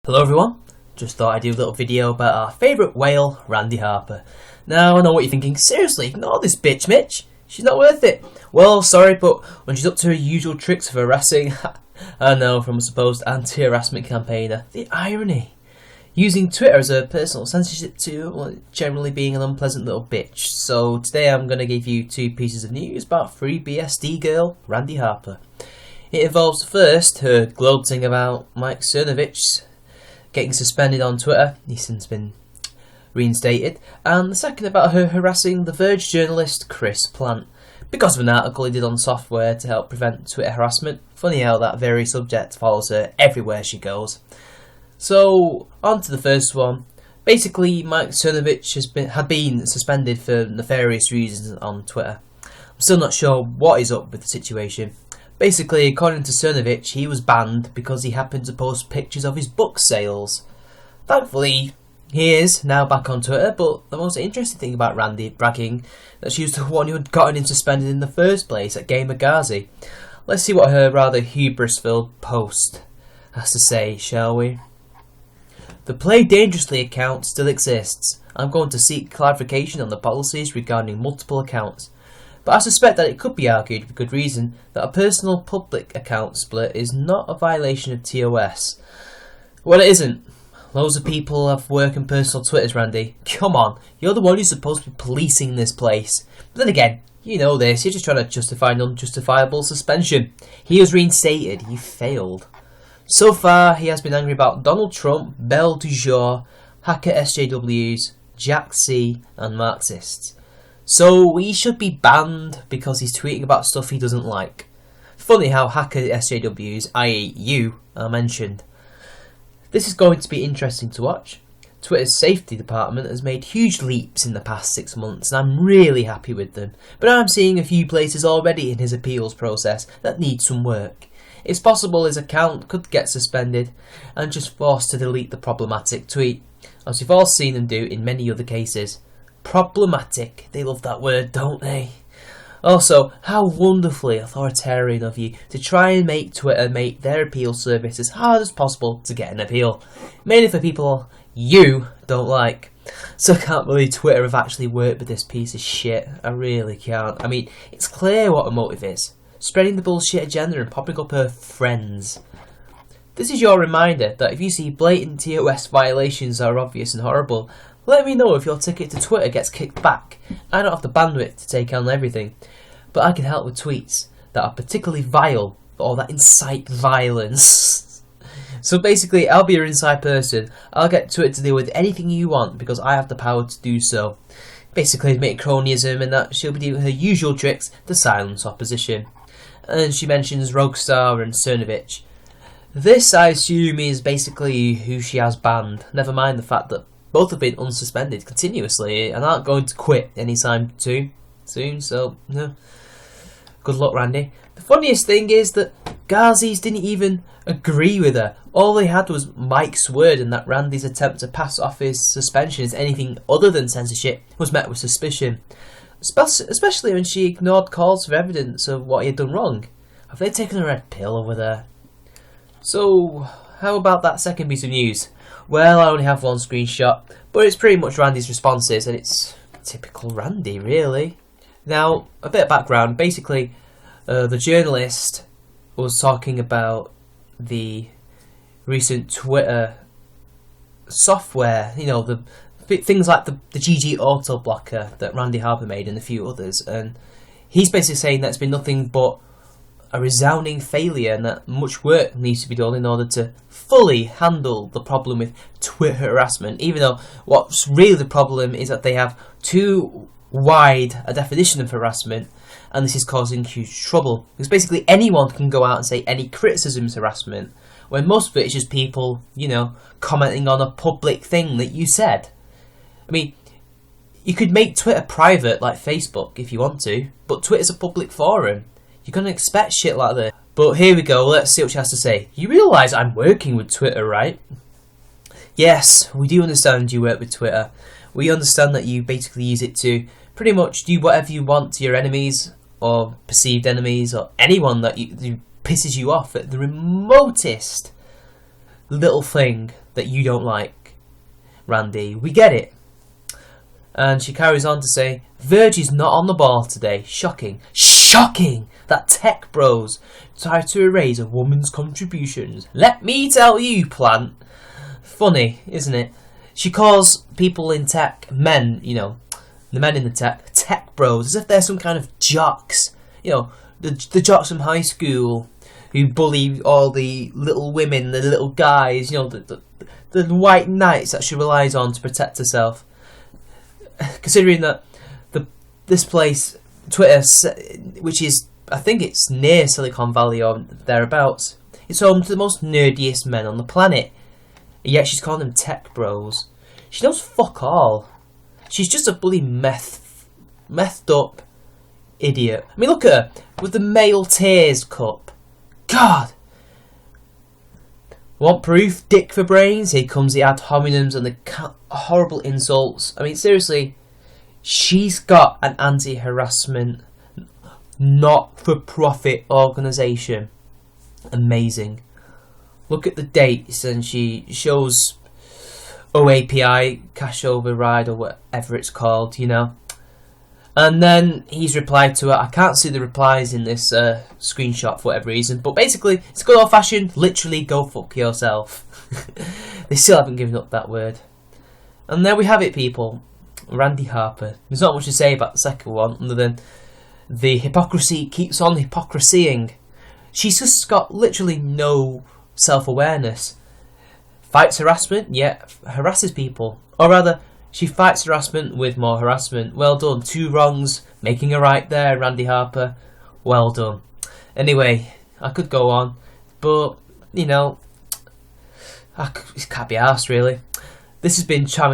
Hello everyone, just thought I'd do a little video about our favourite whale, Randi Harper. Now I know what you're thinking, seriously, ignore this bitch Mitch, she's not worth it. Well, sorry, but when she's up to her usual tricks of harassing, I know from a supposed anti-harassment campaigner, the irony. Using Twitter as a personal censorship tool, generally being an unpleasant little bitch. So today I'm going to give you two pieces of news about free BSD girl, Randi Harper. It involves first, her gloating about Mike Cernovich getting suspended on Twitter. He's since been reinstated. And the second about her harassing the Verge journalist Chris Plant because of an article he did on software to help prevent Twitter harassment. Funny how that very subject follows her everywhere she goes. So, on to the first one. Basically, Mike Cernovich had been suspended for nefarious reasons on Twitter. I'm still not sure what is up with the situation. Basically, according to Cernovich, he was banned because he happened to post pictures of his book sales. Thankfully, he is now back on Twitter, but the most interesting thing about Randi bragging that she was the one who had gotten him suspended in the first place at Game of Ghazi. Let's see what her rather hubris-filled post has to say, shall we? The Play Dangerously account still exists. I'm going to seek clarification on the policies regarding multiple accounts. But I suspect that it could be argued with good reason that a personal public account split is not a violation of TOS. Well, it isn't. Loads of people have work and personal Twitters, Randy. Come on, you're the one who's supposed to be policing this place. But then again, you know this, you're just trying to justify an unjustifiable suspension. He was reinstated, he failed. So far, he has been angry about Donald Trump, Belle du Jour, hacker SJWs, Jack C, and Marxists. So he should be banned because he's tweeting about stuff he doesn't like. Funny how hacker SJWs, i.e. you, are mentioned. This is going to be interesting to watch. Twitter's safety department has made huge leaps in the past 6 months and I'm really happy with them. But I'm seeing a few places already in his appeals process that need some work. It's possible his account could get suspended and just forced to delete the problematic tweet, as we've all seen them do in many other cases. Problematic. They love that word, don't they? Also, how wonderfully authoritarian of you to try and make Twitter make their appeal service as hard as possible to get an appeal. Mainly for people you don't like. So I can't believe Twitter have actually worked with this piece of shit. I really can't. I mean, it's clear what her motive is. Spreading the bullshit agenda and popping up her friends. This is your reminder that if you see blatant TOS violations that are obvious and horrible, let me know if your ticket to Twitter gets kicked back. I don't have the bandwidth to take on everything, but I can help with tweets that are particularly vile or that incite violence. So basically, I'll be your inside person. I'll get Twitter to deal with anything you want because I have the power to do so. Basically, admit cronyism and that she'll be doing her usual tricks to silence opposition. And she mentions Rogstar and Cernovich. This, I assume, is basically who she has banned. Never mind the fact that both have been unsuspended continuously and aren't going to quit anytime soon. So, no. Good luck, Randy. The funniest thing is that Ghazi's didn't even agree with her. All they had was Mike's word, and that Randy's attempt to pass off his suspension as anything other than censorship was met with suspicion. Especially when she ignored calls for evidence of what he had done wrong. Have they taken a red pill over there? So, how about that second piece of news? Well, I only have one screenshot, but it's pretty much Randy's responses, and it's typical Randi, really. Now, a bit of background. Basically, the journalist was talking about the recent Twitter software, you know, the things like the GG auto blocker that Randi Harper made and a few others, and he's basically saying that it's been nothing but a resounding failure and that much work needs to be done in order to fully handle the problem with Twitter harassment, even though what's really the problem is that they have too wide a definition of harassment, and this is causing huge trouble because basically anyone can go out and say any criticism is harassment when most of it is just people, you know, commenting on a public thing that you said. I mean, you could make Twitter private like Facebook if you want to, but Twitter's a public forum. You're going to expect shit like this. But here we go, let's see what she has to say. You realise I'm working with Twitter, right? Yes, we do understand you work with Twitter. We understand that you basically use it to pretty much do whatever you want to your enemies or perceived enemies or anyone that pisses you off at the remotest little thing that you don't like, Randi. We get it. And she carries on to say, Virgie's not on the ball today. Shocking. Shocking that tech bros try to erase a woman's contributions. Let me tell you, plant. Funny, isn't it? She calls people in tech, men, you know, the men in the tech bros, as if they're some kind of jocks. You know, the jocks from high school who bully all the little women, the little guys, you know, the white knights that she relies on to protect herself. Considering that this place, Twitter, which is, I think it's near Silicon Valley or thereabouts, it's home to the most nerdiest men on the planet. And yet she's calling them tech bros. She knows fuck all. She's just a bloody methed up idiot. I mean, look at her with the male tears cup. God. Want proof? Dick for brains? Here comes the ad hominems and the horrible insults. I mean, seriously, she's got an anti-harassment, not-for-profit organisation. Amazing. Look at the dates, and she shows OAPI, cash override, or whatever it's called, you know. And then he's replied to her. I can't see the replies in this screenshot for whatever reason, but basically, it's good old-fashioned, literally, go fuck yourself. They still haven't given up that word. And there we have it, people. Randi Harper. There's not much to say about the second one, other than the hypocrisy keeps on hypocrisying. She's just got literally no self-awareness. Fights harassment, yet harasses people. Or rather, she fights harassment with more harassment. Well done. 2 wrongs, making a right there, Randi Harper. Well done. Anyway, I could go on, but, you know, it can't be arsed, really. This has been charming.